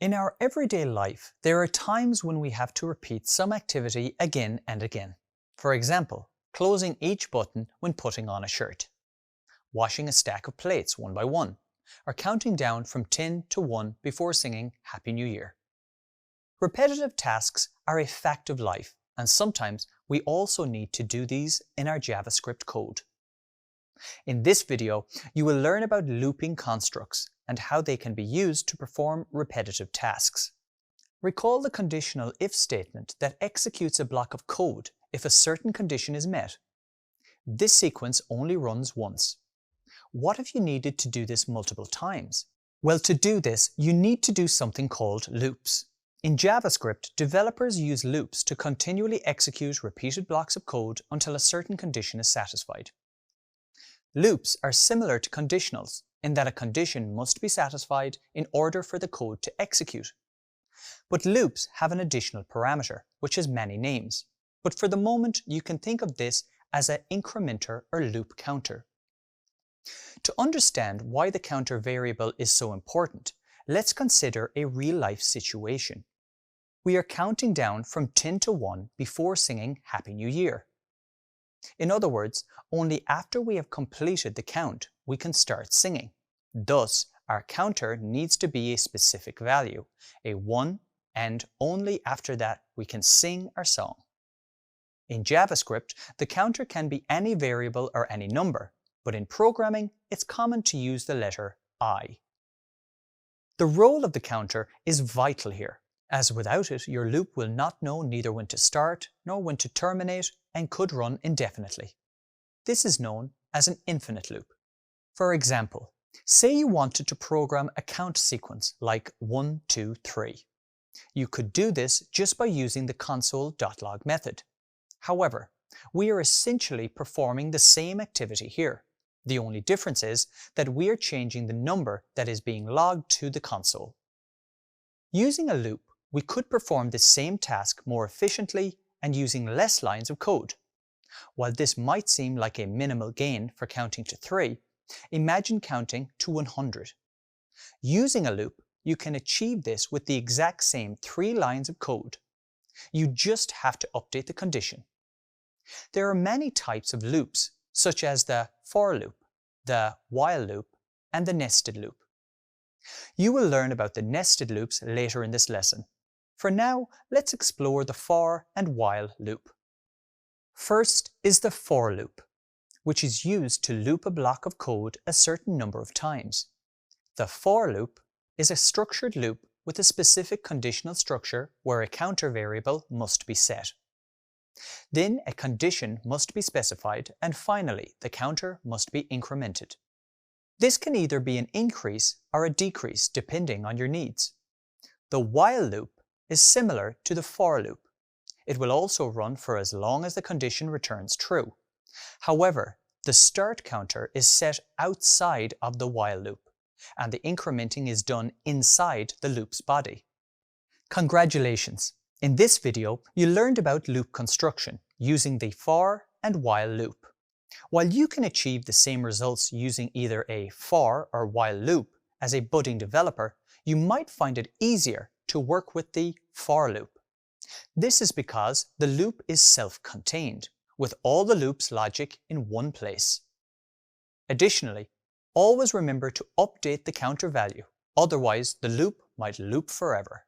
In our everyday life, there are times when we have to repeat some activity again and again. For example, closing each button when putting on a shirt, washing a stack of plates one by one, or counting down from 10 to 1 before singing Happy New Year. Repetitive tasks are a fact of life, and sometimes we also need to do these in our JavaScript code. In this video, you will learn about looping constructs and how they can be used to perform repetitive tasks. Recall the conditional if statement that executes a block of code if a certain condition is met. This sequence only runs once. What if you needed to do this multiple times? Well, to do this, you need to do something called loops. In JavaScript, developers use loops to continually execute repeated blocks of code until a certain condition is satisfied. Loops are similar to conditionals in that a condition must be satisfied in order for the code to execute. But loops have an additional parameter, which has many names. But for the moment, you can think of this as an incrementer or loop counter. To understand why the counter variable is so important, let's consider a real-life situation. We are counting down from 10 to 1 before singing Happy New Year. In other words, only after we have completed the count, we can start singing. Thus, our counter needs to be a specific value, a 1, and only after that we can sing our song. In JavaScript, the counter can be any variable or any number, but in programming, it's common to use the letter I. The role of the counter is vital here, as without it, your loop will not know neither when to start nor when to terminate and could run indefinitely. This is known as an infinite loop. For example, say you wanted to program a count sequence like 1, 2, 3. You could do this just by using the console.log method. However, we are essentially performing the same activity here. The only difference is that we are changing the number that is being logged to the console. Using a loop, we could perform the same task more efficiently and using less lines of code. While this might seem like a minimal gain for counting to 3, imagine counting to 100. Using a loop, you can achieve this with the exact same 3 lines of code. You just have to update the condition. There are many types of loops, such as the for loop, the while loop, and the nested loop. You will learn about the nested loops later in this lesson. For now, let's explore the for and while loop. First is the for loop, which is used to loop a block of code a certain number of times. The for loop is a structured loop with a specific conditional structure where a counter variable must be set. Then a condition must be specified, and finally the counter must be incremented. This can either be an increase or a decrease depending on your needs. The while loop is similar to the for loop. It will also run for as long as the condition returns true. However, the start counter is set outside of the while loop, and the incrementing is done inside the loop's body. Congratulations! In this video, you learned about loop construction using the for and while loop. While you can achieve the same results using either a for or while loop as a budding developer, you might find it easier to work with the for loop. This is because the loop is self-contained, with all the loop's logic in one place. Additionally, always remember to update the counter value, otherwise the loop might loop forever.